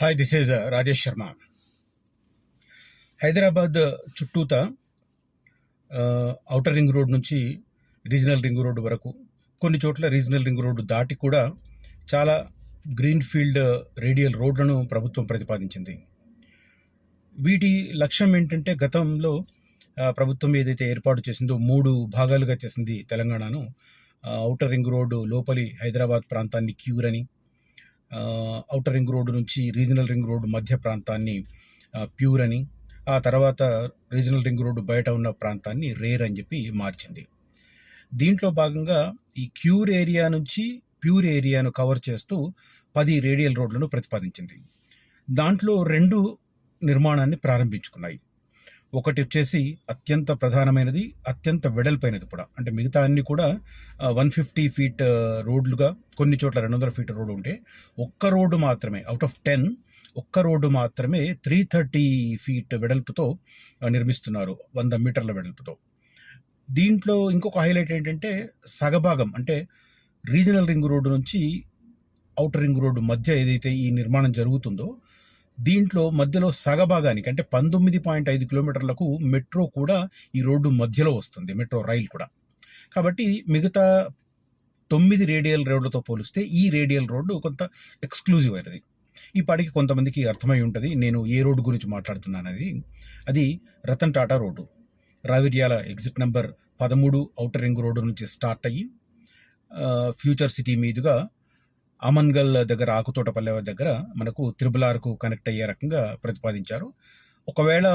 Hi, this is Rajesh Sharma. Hyderabad చుట్టూత outer ring road నుంచి regional ring road వరకు, కొన్ని చోట్ల రీజనల్ రింగ్ రోడ్డు దాటి కూడా చాలా గ్రీన్ ఫీల్డ్ రేడియల్ రోడ్లను ప్రభుత్వం ప్రతిపాదించింది. వీటి లక్ష్యం ఏంటంటే, గతంలో ప్రభుత్వం ఏదైతే ఏర్పాటు చేసిందో 3 భాగాలుగా చేసింది తెలంగాణను. ఔటర్ రింగ్ రోడ్డు లోపలి హైదరాబాద్ ప్రాంతాన్ని క్యూర్ అని, ఔటర్ రింగ్ రోడ్డు నుంచి రీజనల్ రింగ్ రోడ్డు మధ్య ప్రాంతాన్ని ప్యూర్ అని, ఆ తర్వాత రీజనల్ రింగ్ రోడ్డు బయట ఉన్న ప్రాంతాన్ని రేర్ అని చెప్పి మార్చింది. దీంట్లో భాగంగా ఈ క్యూర్ ఏరియా నుంచి ప్యూర్ ఏరియాను కవర్ చేస్తూ 10 రేడియల్ రోడ్లను ప్రతిపాదించింది. దాంట్లో 2 నిర్మాణాన్ని ప్రారంభించుకున్నాయి. ఒకటి వచ్చేసి అత్యంత ప్రధానమైనది, అత్యంత వెడల్పైనది కూడా. అంటే మిగతా అన్ని కూడా 150 ఫీట్ రోడ్లుగా, కొన్ని చోట్ల 200 ఫీట్ రోడ్డు ఉంటే, ఒక్క రోడ్డు మాత్రమే అవుట్ ఆఫ్ 10 ఒక్క రోడ్డు మాత్రమే 330 ఫీట్ వెడల్పుతో నిర్మిస్తున్నారు, 100 మీటర్ల వెడల్పుతో. దీంట్లో ఇంకొక హైలైట్ ఏంటంటే, సగభాగం అంటే రీజనల్ రింగ్ రోడ్డు నుంచి ఔటర్ రింగ్ రోడ్డు మధ్య ఏదైతే ఈ నిర్మాణం జరుగుతుందో, దీంట్లో మధ్యలో సగభాగానికి అంటే 19.5 కిలోమీటర్లకు మెట్రో కూడా ఈ రోడ్డు మధ్యలో వస్తుంది, మెట్రో రైల్ కూడా. కాబట్టి మిగతా 9 రేడియల్ రోడ్లతో పోలిస్తే ఈ రేడియల్ రోడ్డు కొంత ఎక్స్క్లూజివ్ అయినది. ఈ పాటికి కొంతమందికి అర్థమై ఉంటుంది నేను ఏ రోడ్డు గురించి మాట్లాడుతున్నానది. అది Ratan Tata road. Raviryala exit number 13 outer ring road నుంచి స్టార్ట్ అయ్యి ఫ్యూచర్ సిటీ మీదుగా అమన్గల్ దగ్గర, ఆకుతోటపల్లె దగ్గర మనకు త్రిబులార్కు కనెక్ట్ అయ్యే రకంగా ప్రతిపాదించారు. ఒకవేళ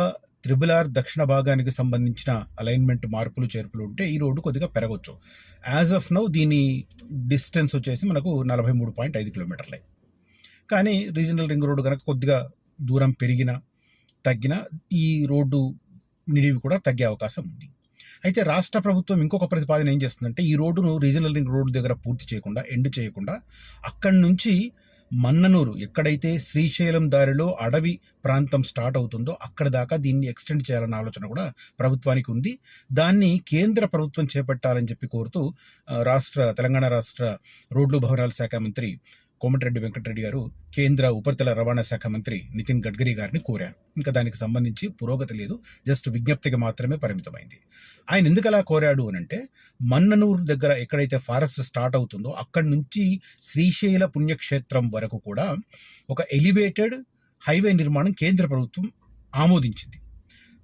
త్రిబులార్ దక్షిణ భాగానికి సంబంధించిన అలైన్మెంట్ మార్పులు చేర్పులు ఉంటే ఈ రోడ్డు కొద్దిగా పెరగవచ్చు. యాజ్ ఆఫ్ నౌ దీని డిస్టెన్స్ వచ్చేసి మనకు 43.5 కిలోమీటర్లే. కానీ రీజనల్ రింగ్ రోడ్డు కనుక కొద్దిగా దూరం పెరిగినా తగ్గినా ఈ రోడ్డు నిడివి కూడా తగ్గే అవకాశం ఉంది. అయితే రాష్ట్ర ప్రభుత్వం ఇంకొక ప్రతిపాదన ఏం చేస్తుందంటే, ఈ రోడ్డును రీజనల్ రింగ్ రోడ్డు దగ్గర పూర్తి చేయకుండా, ఎండ్ చేయకుండా, అక్కడి నుంచి మన్ననూరు, ఎక్కడైతే శ్రీశైలం దారిలో అడవి ప్రాంతం స్టార్ట్ అవుతుందో అక్కడ దాకా దీన్ని ఎక్స్టెండ్ చేయాలన్న ఆలోచన కూడా ప్రభుత్వానికి ఉంది. దాన్ని కేంద్ర ప్రభుత్వం చేపట్టాలని చెప్పి కోరుతూ తెలంగాణ రాష్ట్ర రోడ్లు భవనాల శాఖ మంత్రి కోమటిరెడ్డి వెంకటరెడ్డి గారు కేంద్ర ఉపరితల రవాణా శాఖ మంత్రి నితిన్ గడ్కరీ గారిని కోరారు. ఇంకా దానికి సంబంధించి పురోగతి లేదు, జస్ట్ విజ్ఞప్తికి మాత్రమే పరిమితమైంది. ఆయన ఎందుకు అలా కోరాడు అని అంటే, మన్ననూరు దగ్గర ఎక్కడైతే ఫారెస్ట్ స్టార్ట్ అవుతుందో అక్కడి నుంచి శ్రీశైల పుణ్యక్షేత్రం వరకు కూడా ఒక ఎలివేటెడ్ హైవే నిర్మాణం కేంద్ర ప్రభుత్వం ఆమోదించింది.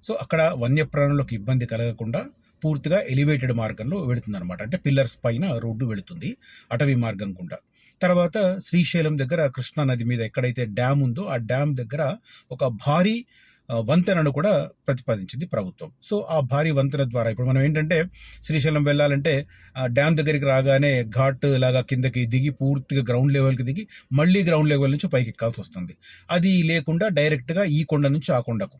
సో అక్కడ వన్యప్రాణులకు ఇబ్బంది కలగకుండా పూర్తిగా ఎలివేటెడ్ మార్గంలో వెళుతుందన్నమాట. అంటే పిల్లర్స్ పైన రోడ్డు వెళుతుంది అటవీ మార్గం గుండా. తర్వాత శ్రీశైలం దగ్గర కృష్ణా నది మీద ఎక్కడైతే డ్యామ్ ఉందో ఆ డ్యామ్ దగ్గర ఒక భారీ వంతెనను కూడా ప్రతిపాదించింది ప్రభుత్వం. సో ఆ భారీ వంతెన ద్వారా ఇప్పుడు మనం ఏంటంటే, శ్రీశైలం వెళ్ళాలంటే డ్యామ్ దగ్గరికి రాగానే ఘాట్ లాగా కిందకి దిగి పూర్తిగా గ్రౌండ్ లెవెల్కి దిగి మళ్ళీ గ్రౌండ్ లెవెల్ నుంచి పైకి ఎక్కాల్సి వస్తుంది. అది లేకుండా డైరెక్ట్గా ఈ కొండ నుంచి ఆ కొండకు,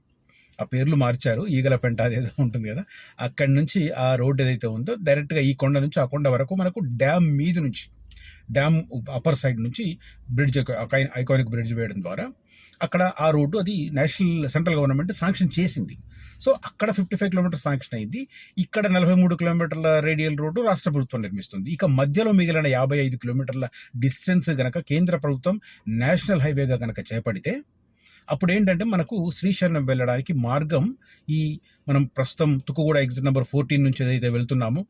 ఆ పేర్లు మార్చారు, ఈగలపెంట అదేదో ఉంటుంది కదా, అక్కడి నుంచి ఆ రోడ్డు ఏదైతే ఉందో డైరెక్ట్గా ఈ కొండ నుంచి ఆ కొండ వరకు మనకు డ్యామ్ మీద నుంచి, డ్యామ్ అప్పర్ సైడ్ నుంచి బ్రిడ్జ్, ఐకానిక్ బ్రిడ్జ్ వేయడం ద్వారా అక్కడ ఆ రోడ్డు అది సెంట్రల్ గవర్నమెంట్ శాంక్షన్ చేసింది. సో అక్కడ 55 కిలోమీటర్స్ శాంక్షన్ అయింది. ఇక్కడ 43 కిలోమీటర్ల రేడియల్ రోడ్డు రాష్ట్ర ప్రభుత్వం నిర్మిస్తుంది. ఇక మధ్యలో మిగిలిన 55 కిలోమీటర్ల డిస్టెన్స్ గనక కేంద్ర ప్రభుత్వం నేషనల్ హైవేగా గనక చేపడితే, అప్పుడు ఏంటంటే మనకు శ్రీశైలం వెళ్ళడానికి మార్గం, ఈ మనం ప్రస్తుతం తుక్కుగూడ ఎగ్జిట్ నెంబర్ 14 నుంచి ఏదైతే వెళ్తున్నామో,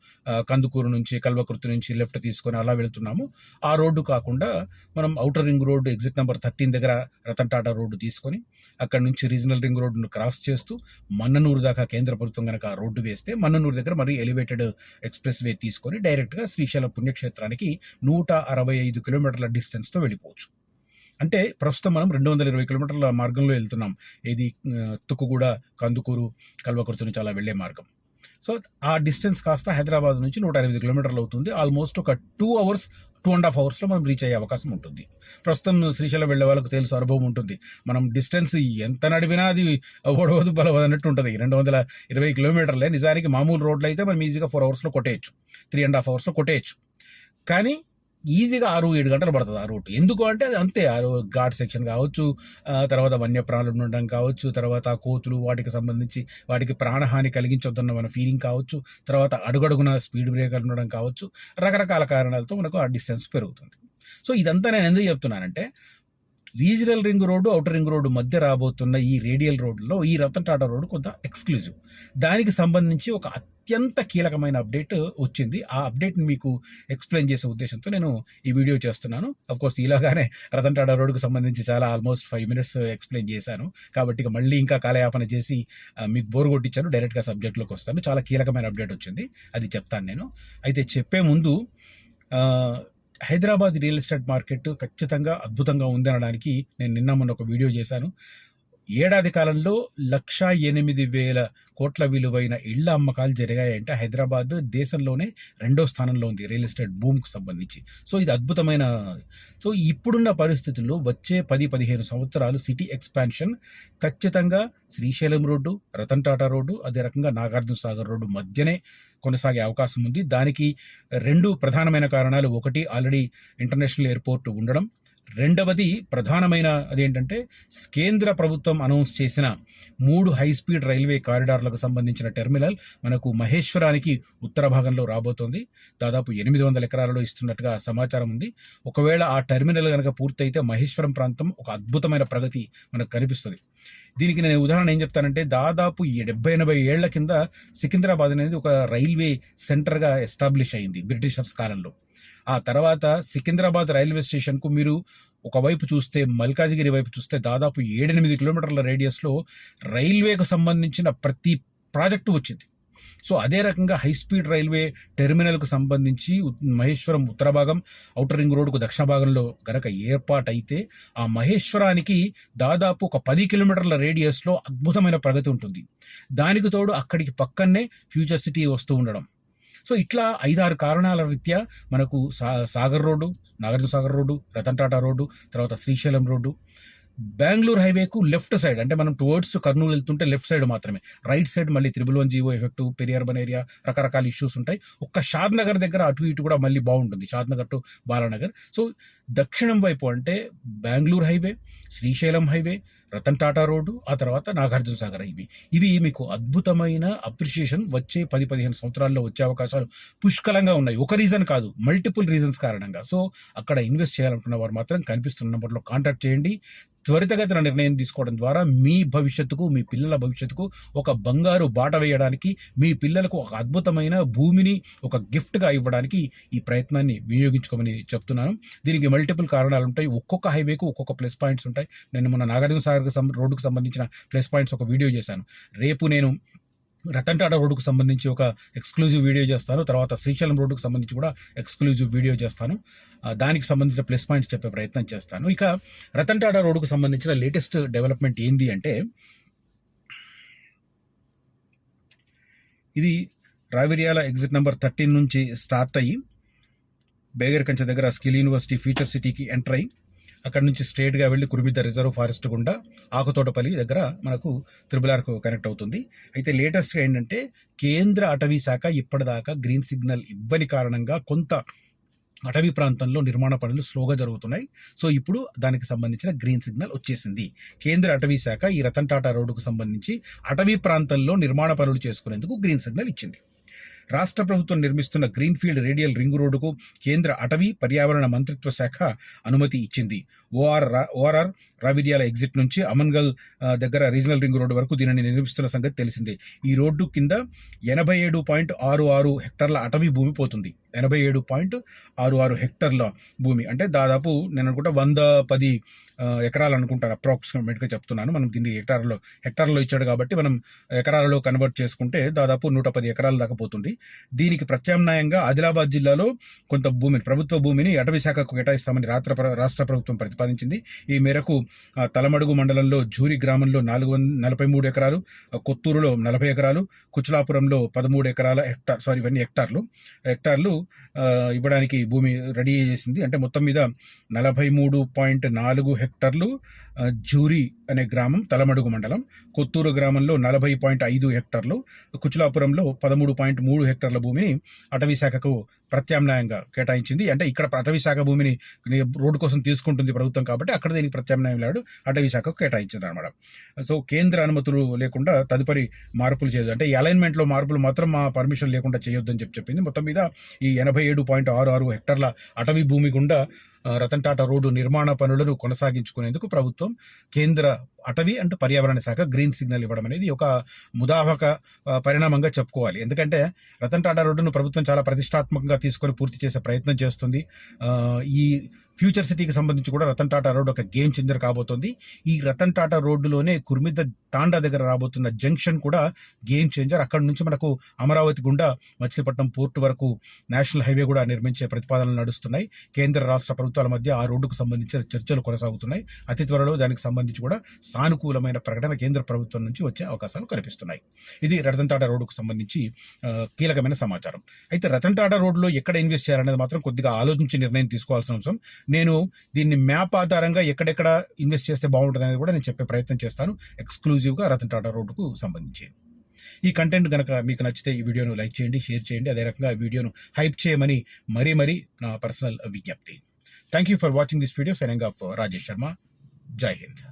కందుకూరు నుంచి కల్వకుర్తి నుంచి లెఫ్ట్ తీసుకొని అలా వెళ్తున్నామో ఆ రోడ్డు కాకుండా మనం outer ring road exit number 13 దగ్గర రతన్ టాటా రోడ్డు తీసుకొని అక్కడ నుంచి రీజనల్ రింగ్ రోడ్డును క్రాస్ చేస్తూ మన్ననూరు దాకా కేంద్ర ప్రభుత్వం కనుక ఆ రోడ్డు వేస్తే, మన్ననూరు దగ్గర మరి ఎలివేటెడ్ ఎక్స్ప్రెస్ వే తీసుకొని డైరెక్ట్గా శ్రీశైలం పుణ్యక్షేత్రానికి 165 కిలోమీటర్ల డిస్టెన్స్తో వెళ్ళిపోవచ్చు. అంటే ప్రస్తుతం మనం 220 కిలోమీటర్ల మార్గంలో వెళ్తున్నాం, ఇది తుక్కుగూడ, కందుకూరు, కల్వకుర్తి నుంచి అలా వెళ్లే మార్గం. సో ఆ డిస్టెన్స్ కాస్త హైదరాబాద్ నుంచి 108 కిలోమీటర్లు అవుతుంది. ఆల్మోస్ట్ ఒక 2 అవర్స్, 2.5 అవర్స్లో మనం రీచ్ అయ్యే అవకాశం ఉంటుంది. ప్రస్తుతం శ్రీశైలం వెళ్ళే వాళ్ళకు తెలుసు, అనుభవం ఉంటుంది. మనం డిస్టెన్స్ ఎంత నడిపినా అది ఓడవదు బలవదు అన్నట్టు ఉంటుంది. 220 కిలోమీటర్లే. నిజానికి మామూలు రోడ్లు అయితే మనం ఈజీగా 4 అవర్స్లో కొట్టేయచ్చు, 3.5 అవర్స్లో కొట్టేయచ్చు. కానీ ఈజీగా 6-7 గంటలు పడుతుంది ఆ రూట్. ఎందుకు అంటే అది అంతే, ఘాట్ సెక్షన్ కావచ్చు, తర్వాత వన్యప్రాణులు ఉండడం కావచ్చు, తర్వాత కోతులు వాటికి సంబంధించి వాటికి ప్రాణహాని కలిగించొద్దన్న మన ఫీలింగ్ కావచ్చు, తర్వాత అడుగడుగున స్పీడ్ బ్రేకర్లు ఉండడం కావచ్చు, రకరకాల కారణాలతో మనకు ఆ డిస్టెన్స్ పెరుగుతుంది. సో ఇదంతా నేను ఎందుకు చెప్తున్నానంటే, regional ring road, outer ring road మధ్య రాబోతున్న ఈ రేడియల్ రోడ్లో ఈ రతన్ టాటా రోడ్డు కొంత ఎక్స్క్లూజివ్. దానికి సంబంధించి ఒక అత్యంత కీలకమైన అప్డేట్ వచ్చింది. ఆ అప్డేట్ని మీకు ఎక్స్ప్లెయిన్ చేసే ఉద్దేశంతో నేను ఈ వీడియో చేస్తున్నాను. అఫ్కోర్స్ ఇలాగానే రతన్ టాటా రోడ్డుకు సంబంధించి చాలా ఆల్మోస్ట్ 5 minutes ఎక్స్ప్లెయిన్ చేశాను. కాబట్టి ఇక మళ్ళీ ఇంకా కాలయాపన చేసి మీకు బోర్ కొట్టించాను. డైరెక్ట్గా సబ్జెక్ట్లోకి వస్తాను. చాలా కీలకమైన అప్డేట్ వచ్చింది, అది చెప్తాను నేను. అయితే చెప్పే ముందు హైదరాబాద్ రియల్ ఎస్టేట్ మార్కెట్ ఖచ్చితంగా అద్భుతంగా ఉందనడానికి నేను నిన్న మొన్న ఒక వీడియో చేశాను. ఏడాది కాలంలో 1,08,000 కోట్ల విలువైన ఇళ్ల అమ్మకాలు జరిగాయంటే హైదరాబాద్ దేశంలోనే 2వ స్థానంలో ఉంది రియల్ ఎస్టేట్ భూమికి సంబంధించి. సో ఇది అద్భుతమైన. సో ఇప్పుడున్న పరిస్థితుల్లో వచ్చే 10-15 సంవత్సరాలు సిటీ ఎక్స్పాన్షన్ ఖచ్చితంగా శ్రీశైలం రోడ్డు, రతన్ టాటా రోడ్డు, అదే రకంగా నాగార్జున సాగర్ రోడ్డు మధ్యనే కొనసాగే అవకాశం ఉంది. దానికి 2 ప్రధానమైన కారణాలు. ఒకటి, ఆల్రెడీ ఇంటర్నేషనల్ ఎయిర్పోర్ట్ ఉండడం. రెండవది ప్రధానమైన అదేంటంటే కేంద్ర ప్రభుత్వం అనౌన్స్ చేసిన 3 హై స్పీడ్ రైల్వే కారిడార్లకు సంబంధించిన టెర్మినల్ మనకు మహేశ్వరానికి ఉత్తర భాగంలో రాబోతోంది. దాదాపు 800 ఎకరాలలో ఇస్తున్నట్టుగా సమాచారం ఉంది. ఒకవేళ ఆ టెర్మినల్ కనుక పూర్తయితే మహేశ్వరం ప్రాంతం ఒక అద్భుతమైన ప్రగతి మనకు కనిపిస్తుంది. దీనికి నేను ఉదాహరణ ఏం చెప్తానంటే, దాదాపు 70-80 ఏళ్ల కింద సికింద్రాబాద్ అనేది ఒక రైల్వే సెంటర్గా ఎస్టాబ్లిష్ అయింది బ్రిటిషర్స్ కాలంలో. ఆ తర్వాత సికింద్రాబాద్ రైల్వే స్టేషన్కు మీరు ఒకవైపు చూస్తే, మల్కాజిగిరి వైపు చూస్తే దాదాపు 7-8 కిలోమీటర్ల రేడియస్లో రైల్వేకు సంబంధించిన ప్రతి ప్రాజెక్టు వచ్చింది. సో అదే రకంగా హై స్పీడ్ రైల్వే టెర్మినల్కు సంబంధించి మహేశ్వరం ఉత్తర భాగం, ఔటర్ రింగ్ రోడ్డుకు దక్షిణ భాగంలో గనక ఏర్పాటైతే ఆ మహేశ్వరానికి దాదాపు ఒక 10 కిలోమీటర్ల రేడియస్లో అద్భుతమైన ప్రగతి ఉంటుంది. దానికి తోడు అక్కడికి పక్కనే ఫ్యూచర్ సిటీ వస్తూ ఉండడం. సో ఇట్లా 5-6 కారణాల రీత్యా మనకు Sagar road, Nagarjuna Sagar road, Ratan Tata road, తర్వాత శ్రీశైలం రోడ్డు, బెంగళూరు హైవేకు లెఫ్ట్ సైడ్, అంటే మనం టువర్డ్స్ కర్నూలు వెళ్తుంటే లెఫ్ట్ సైడ్ మాత్రమే, రైట్ సైడ్ మళ్ళీ 111 GO effect, peri urban area, రకరకాల ఇష్యూస్ ఉంటాయి. ఒక్క షాద్ నగర్ దగ్గర అటు ఇటు కూడా మళ్ళీ బాగుంటుంది, Shadnagar to Balanagar. So దక్షిణం వైపు అంటే Bengaluru highway, Srisailam highway, Ratan Tata road, ఆ తర్వాత నాగార్జున సాగర్ హైవే. ఇవి మీకు అద్భుతమైన అప్రిషియేషన్ వచ్చే 10-15 సంవత్సరాల్లో వచ్చే అవకాశాలు పుష్కలంగా ఉన్నాయి. ఒక రీజన్ కాదు, మల్టిపుల్ రీజన్స్ కారణంగా. సో అక్కడ ఇన్వెస్ట్ చేయాలనుకున్న వారు మాత్రం కనిపిస్తున్న నెంబర్లో కాంటాక్ట్ చేయండి. త్వరితగతిన నిర్ణయం తీసుకోవడం ద్వారా మీ భవిష్యత్తుకు, మీ పిల్లల భవిష్యత్తుకు ఒక బంగారు బాట వేయడానికి, మీ పిల్లలకు ఒక అద్భుతమైన భూమిని ఒక గిఫ్ట్గా ఇవ్వడానికి ఈ ప్రయత్నాన్ని వినియోగించుకోమని చెప్తున్నాను. దీనికి మల్టిపుల్ కారణాలు ఉంటాయి. ఒక్కొక్క హైవేకు ఒక్కొక్క ప్లస్ పాయింట్స్ ఉంటాయి. నేను మన నాగార్జున సాగర్ రోడ్డుకు సంబంధించిన ప్లస్ పాయింట్స్ ఒక వీడియో చేశాను. రేపు నేను రతన్ టాటా రోడ్డుకు సంబంధించి ఒక ఎక్స్క్లూజివ్ వీడియో చేస్తాను. తర్వాత శ్రీశైలం రోడ్డుకు సంబంధించి కూడా ఎక్స్క్లూజివ్ వీడియో చేస్తాను. దానికి సంబంధించిన ప్లస్ పాయింట్స్ చెప్పే ప్రయత్నం చేస్తాను. ఇక రతన్ టాటా రోడ్డుకు సంబంధించిన లేటెస్ట్ డెవలప్మెంట్ ఏంది అంటే, ఇది రావిర్యాల ఎగ్జిట్ నెంబర్ 13 నుంచి స్టార్ట్ అయ్యి బేగర్ కంచె దగ్గర స్కిల్ యూనివర్సిటీ ఫ్యూచర్ సిటీకి ఎంటర్ అయ్యి అక్కడ నుంచి స్ట్రేట్గా వెళ్ళి కురుమిద్ద రిజర్వ్ ఫారెస్ట్ గుండా ఆకుతోటపల్లి దగ్గర మనకు త్రిబులార్కు కనెక్ట్ అవుతుంది. అయితే లేటెస్ట్గా ఏంటంటే, కేంద్ర అటవీ శాఖ ఇప్పటిదాకా గ్రీన్ సిగ్నల్ ఇవ్వని కారణంగా కొంత అటవీ ప్రాంతంలో నిర్మాణ పనులు స్లోగా జరుగుతున్నాయి. సో ఇప్పుడు దానికి సంబంధించిన గ్రీన్ సిగ్నల్ వచ్చేసింది. కేంద్ర అటవీ శాఖ ఈ రతన్ టాటా రోడ్డుకు సంబంధించి అటవీ ప్రాంతంలో నిర్మాణ పనులు చేసుకునేందుకు గ్రీన్ సిగ్నల్ ఇచ్చింది. రాష్ట్ర ప్రభుత్వం నిర్మిస్తున్న గ్రీన్ఫీల్డ్ రేడియల్ రింగ్ రోడ్డుకు కేంద్ర అటవీ పర్యావరణ మంత్రిత్వ శాఖ అనుమతి ఇచ్చింది. ఓఆర్ఆర్ రావిర్యాల ఎగ్జిట్ నుంచి అమన్గల్ దగ్గర రీజనల్ రింగ్ రోడ్డు వరకు దీనిని నిర్మిస్తున్న సంగతి తెలిసిందే. ఈ రోడ్డు కింద 87.66 హెక్టార్ల అటవీ భూమి పోతుంది. 87.66 హెక్టార్ల భూమి అంటే దాదాపు నేను అనుకుంటా 110 ఎకరాలు అనుకుంటాను, అప్రాక్సిమేట్గా చెప్తున్నాను. మనం దీన్ని హెక్టార్లో ఇచ్చాడు కాబట్టి మనం ఎకరాలలో కన్వర్ట్ చేసుకుంటే దాదాపు 110 ఎకరాల దాకా పోతుంది. దీనికి ప్రత్యామ్నాయంగా ఆదిలాబాద్ జిల్లాలో కొంత భూమిని, ప్రభుత్వ భూమిని అటవీ శాఖకు కేటాయిస్తామని రాష్ట్ర ప్రభుత్వం ప్రతిపాదించింది. ఈ మేరకు తలమడుగు మండలంలో జూరి గ్రామంలో 443 ఎకరాలు, కొత్తూరులో 40 ఎకరాలు, కుచ్లాపురంలో 13 ఎకరాల ఇవన్నీ హెక్టార్లు ఇవ్వడానికి భూమి రెడీ చేసింది. అంటే మొత్తం మీద 43.4 హెక్టార్లు జూరి అనే గ్రామం, తలమడుగు మండలం, కొత్తూరు గ్రామంలో 40.5 హెక్టార్లు, కుచ్లాపురంలో 13.3 హెక్టార్ల భూమిని అటవీ శాఖకు ప్రత్యామ్నాయంగా కేటాయించింది. అంటే ఇక్కడ అటవీ శాఖ భూమిని రోడ్డు కోసం తీసుకుంటుంది ప్రభుత్వం కాబట్టి అక్కడ దీనికి ప్రత్యామ్నాయం లేడు, అటవీ శాఖకు కేటాయించింది అనమాట. సో కేంద్ర అనుమతులు లేకుండా తదుపరి మార్పులు చేయదు, అంటే ఈ అలైన్మెంట్లో మార్పులు మాత్రం మా పర్మిషన్ లేకుండా చేయొద్దని చెప్పింది. మొత్తం మీద ఈ 87.66 హెక్టార్ల అటవీ భూమి గుండా రతన్ టాటా రోడ్డు నిర్మాణ పనులను కొనసాగించుకునేందుకు ప్రభుత్వం కేంద్ర అటవీ అండ్ పర్యావరణ శాఖ గ్రీన్ సిగ్నల్ ఇవ్వడం అనేది ఒక ముదావహక పరిణామంగా చెప్పుకోవాలి. ఎందుకంటే రతన్ టాటా రోడ్డును ప్రభుత్వం చాలా ప్రతిష్టాత్మకంగా తీసుకొని పూర్తి చేసే ప్రయత్నం చేస్తుంది. ఈ ఫ్యూచర్ సిటీకి సంబంధించి కూడా రతన్ టాటా రోడ్ ఒక గేమ్ చేంజర్ కాబోతోంది. ఈ రతన్ టాటా రోడ్డులోనే కుర్మిద్ద తాండా దగ్గర రాబోతున్న జంక్షన్ కూడా గేమ్ చేంజర్. అక్కడ నుంచి మనకు అమరావతి గుండా మచిలీపట్నం పోర్టు వరకు నేషనల్ హైవే కూడా నిర్మించే ప్రతిపాదనలు నడుస్తున్నాయి. కేంద్ర రాష్ట్ర ప్రభుత్వాల మధ్య ఆ రోడ్డుకు సంబంధించిన చర్చలు కొనసాగుతున్నాయి. అతి త్వరలో దానికి సంబంధించి కూడా సానుకూలమైన ప్రకటన కేంద్ర ప్రభుత్వం నుంచి వచ్చే అవకాశాలు కనిపిస్తున్నాయి. ఇది రతన్ టాటా రోడ్డుకు సంబంధించి కీలకమైన సమాచారం. అయితే రతన్ టాటా రోడ్లో ఎక్కడ ఇన్వెస్ట్ చేయాలనేది మాత్రం కొద్దిగా ఆలోచించి నిర్ణయం తీసుకోవాల్సిన అవసరం. నేను దీన్ని మ్యాప్ ఆధారంగా ఎక్కడెక్కడ ఇన్వెస్ట్ చేస్తే బాగుంటుంది అనేది కూడా నేను చెప్పే ప్రయత్నం చేస్తాను, ఎక్స్క్లూజివ్గా రతన్ టాటా రోడ్డుకు సంబంధించి. ఈ కంటెంట్ కనుక మీకు నచ్చితే ఈ వీడియోను లైక్ చేయండి, షేర్ చేయండి. అదే రకంగా ఈ వీడియోను హైప్ చేయమని మరీ నా పర్సనల్ విజ్ఞప్తి. Thank you for watching this video. Signing off Rajesh Sharma. జై హింద్.